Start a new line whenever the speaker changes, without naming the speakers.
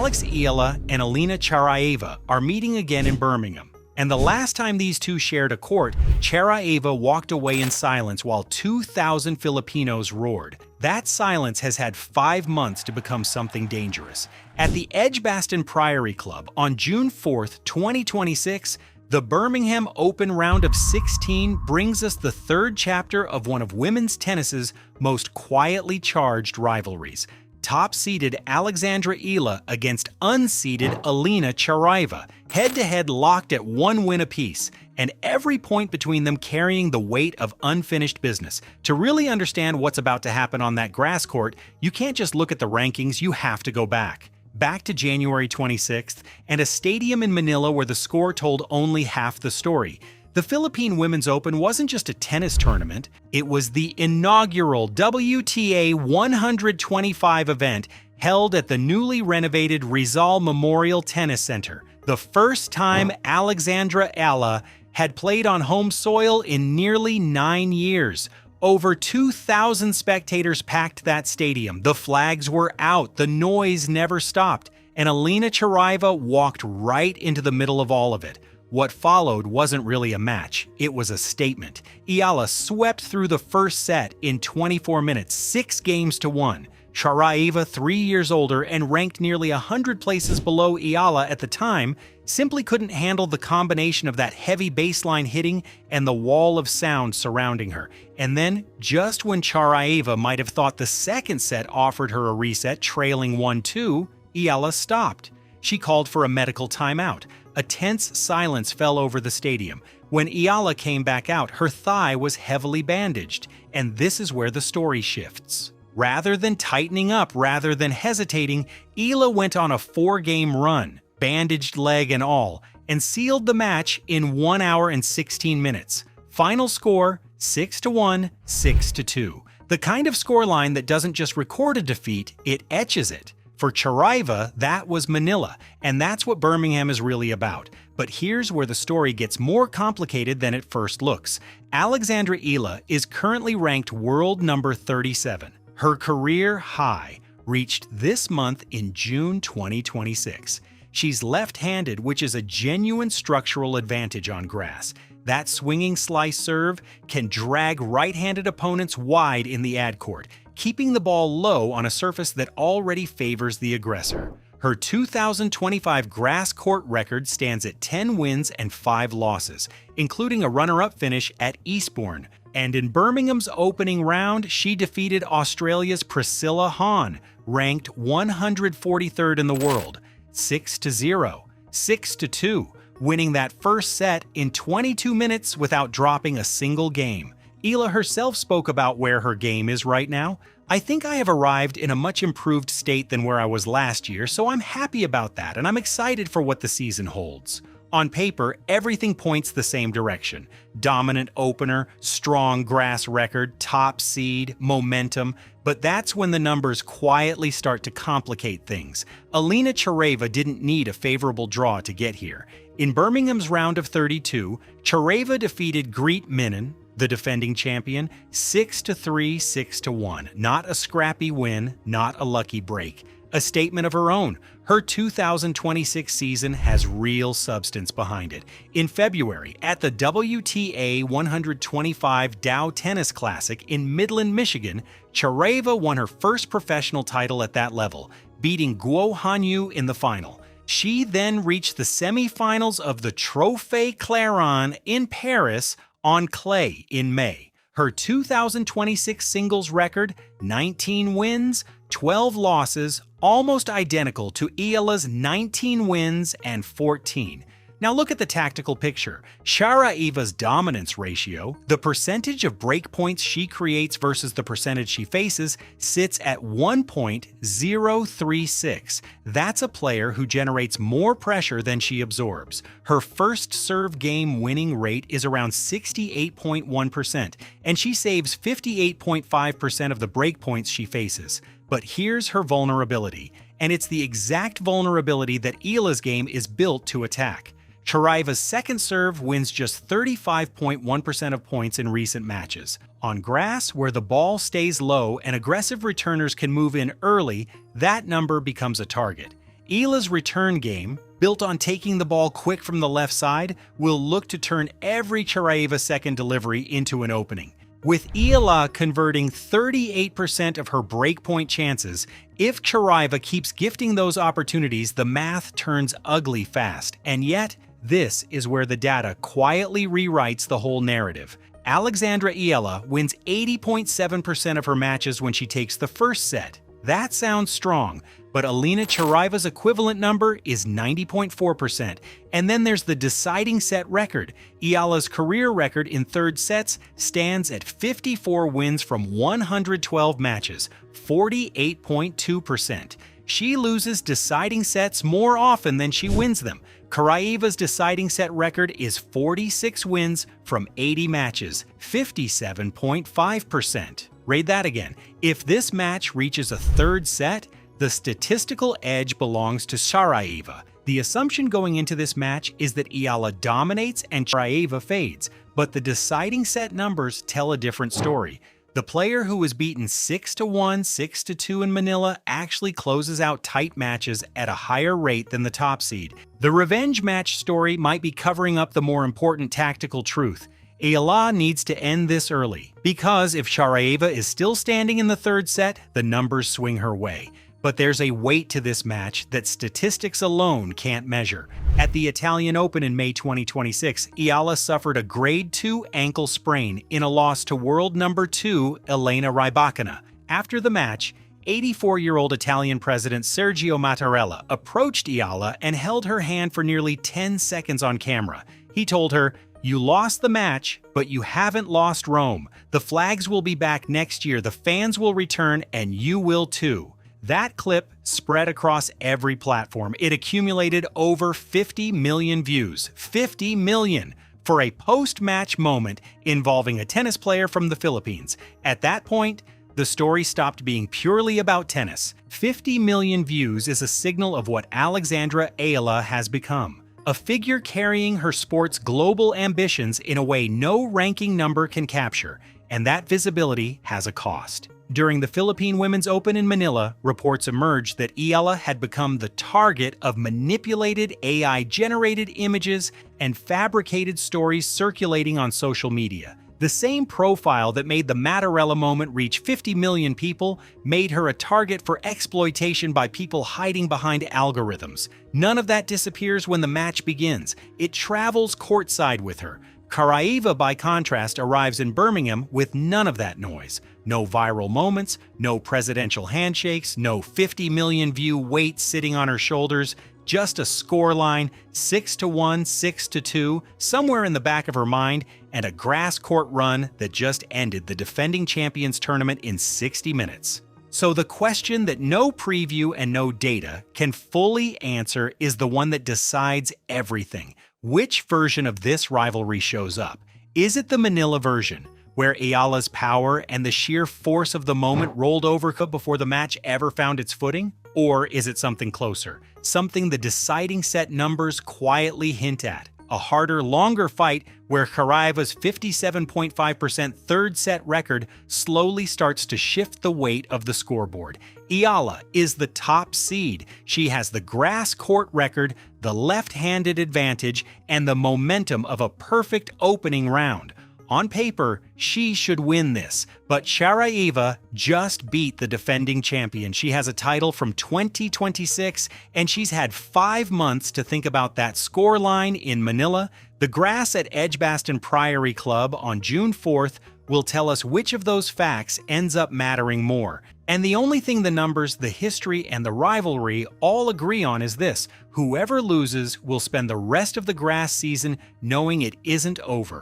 Eala and Alina Charaeva are meeting again in Birmingham. And the last time these two shared a court, Charaeva walked away in silence while 2,000 Filipinos roared. That silence has had 5 months to become something dangerous. At the Edgbaston Priory Club on June 4, 2026, the Birmingham Open Round of 16 brings us the third chapter of one of women's tennis's most quietly charged rivalries. Top-seeded Alexandra Eala against unseeded Alina Charaeva, head-to-head locked at 1 win apiece, and every point between them carrying the weight of unfinished business. To really understand what's about to happen on that grass court, you can't just look at the rankings, you have to go back. Back to January 26th, and a stadium in Manila where the score told only half the story. The Philippine Women's Open wasn't just a tennis tournament, it was the inaugural WTA 125 event held at the newly renovated Rizal Memorial Tennis Center, the first time Alexandra Eala had played on home soil in nearly 9 years. Over 2,000 spectators packed that stadium, the flags were out, the noise never stopped, and Alina Charaeva walked right into the middle of all of it. What followed wasn't really a match, it was a statement. Eala swept through the first set in 24 minutes, 6 games to 1. Charaeva, 3 years older and ranked nearly 100 places below Eala at the time, simply couldn't handle the combination of that heavy baseline hitting and the wall of sound surrounding her. And then, just when Charaeva might have thought the second set offered her a reset, trailing 1-2, Eala stopped. She called for a medical timeout. A tense silence fell over the stadium. When Eala came back out, her thigh was heavily bandaged. And this is where the story shifts. Rather than tightening up, rather than hesitating, Eala went on a 4-game run, bandaged leg and all, and sealed the match in 1 hour and 16 minutes. Final score, 6-1, 6-2. The kind of scoreline that doesn't just record a defeat, it etches it. For Charaeva, that was Manila, and that's what Birmingham is really about. But here's where the story gets more complicated than it first looks. Alexandra Eala is currently ranked world number 37. Her career high reached this month in June 2026. She's left-handed, which is a genuine structural advantage on grass. That swinging slice serve can drag right-handed opponents wide in the ad court, keeping the ball low on a surface that already favors the aggressor. Her 2025 grass court record stands at 10 wins and 5 losses, including a runner-up finish at Eastbourne. And in Birmingham's opening round, she defeated Australia's Priscilla Hahn, ranked 143rd in the world, 6-0, 6-2, winning that first set in 22 minutes without dropping a single game. Eala herself spoke about where her game is right now. "I think I have arrived in a much improved state than where I was last year, so I'm happy about that and I'm excited for what the season holds." On paper, everything points the same direction. Dominant opener, strong grass record, top seed, momentum. But that's when the numbers quietly start to complicate things. Alina Charaeva didn't need a favorable draw to get here. In Birmingham's round of 32, Charaeva defeated Greet Minnen, the defending champion, 6-3, 6-1. Not a scrappy win, not a lucky break. A statement of her own. Her 2026 season has real substance behind it. In February, at the WTA 125 Dow Tennis Classic in Midland, Michigan, Charaeva won her first professional title at that level, beating Guo Hanyu in the final. She then reached the semifinals of the Trophée Clairon in Paris on clay in May. Her 2026 singles record, 19 wins, 12 losses, almost identical to Eala's 19 wins and 14. Now look at the tactical picture. Charaeva's dominance ratio, the percentage of breakpoints she creates versus the percentage she faces, sits at 1.036. That's a player who generates more pressure than she absorbs. Her first serve game winning rate is around 68.1%, and she saves 58.5% of the breakpoints she faces. But here's her vulnerability, and it's the exact vulnerability that Eala's game is built to attack. Charaeva's second serve wins just 35.1% of points in recent matches. On grass, where the ball stays low and aggressive returners can move in early, that number becomes a target. Eala's return game, built on taking the ball quick from the left side, will look to turn every Charaeva second delivery into an opening. With Eala converting 38% of her breakpoint chances, if Charaeva keeps gifting those opportunities, the math turns ugly fast. And yet, this is where the data quietly rewrites the whole narrative. Alexandra Eala wins 80.7% of her matches when she takes the first set. That sounds strong, but Alina Charaeva's equivalent number is 90.4%. And then there's the deciding set record. Eala's career record in third sets stands at 54 wins from 112 matches, 48.2%. She loses deciding sets more often than she wins them. Charaeva's deciding set record is 46 wins from 80 matches, 57.5%. Read that again. If this match reaches a third set, the statistical edge belongs to Charaeva. The assumption going into this match is that Eala dominates and Charaeva fades, but the deciding set numbers tell a different story. The player who was beaten 6-1, 6-2 in Manila actually closes out tight matches at a higher rate than the top seed. The revenge match story might be covering up the more important tactical truth. Eala needs to end this early, because if Charaeva is still standing in the third set, the numbers swing her way. But there's a weight to this match that statistics alone can't measure. At the Italian Open in May 2026, Eala suffered a grade 2 ankle sprain in a loss to world number 2 Elena Rybakina. After the match, 84-year-old Italian President Sergio Mattarella approached Eala and held her hand for nearly 10 seconds on camera. He told her, "You lost the match, but you haven't lost Rome. The flags will be back next year, the fans will return, and you will too." That clip spread across every platform. It accumulated over 50 million views. 50 million! For a post-match moment involving a tennis player from the Philippines. At that point, the story stopped being purely about tennis. 50 million views is a signal of what Alexandra Eala has become. A figure carrying her sport's global ambitions in a way no ranking number can capture, and that visibility has a cost. During the Philippine Women's Open in Manila, reports emerged that Eala had become the target of manipulated AI-generated images and fabricated stories circulating on social media. The same profile that made the Mattarella moment reach 50 million people made her a target for exploitation by people hiding behind algorithms. None of that disappears when the match begins. It travels courtside with her. Charaeva, by contrast, arrives in Birmingham with none of that noise. No viral moments, no presidential handshakes, no 50 million view weight sitting on her shoulders, just a scoreline, 6-1, 6-2, somewhere in the back of her mind, and a grass court run that just ended the defending champions tournament in 60 minutes. So the question that no preview and no data can fully answer is the one that decides everything. Which version of this rivalry shows up? Is it the Manila version, where Eala's power and the sheer force of the moment rolled over before the match ever found its footing? Or is it something closer, something the deciding set numbers quietly hint at? A harder, longer fight where Charaeva's 57.5% third set record slowly starts to shift the weight of the scoreboard. Eala is the top seed. She has the grass court record, the left-handed advantage, and the momentum of a perfect opening round. On paper, she should win this, but Charaeva just beat the defending champion. She has a title from 2026, and she's had 5 months to think about that scoreline in Manila. The grass at Edgbaston Priory Club on June 4th will tell us which of those facts ends up mattering more. And the only thing the numbers, the history, and the rivalry all agree on is this: whoever loses will spend the rest of the grass season knowing it isn't over.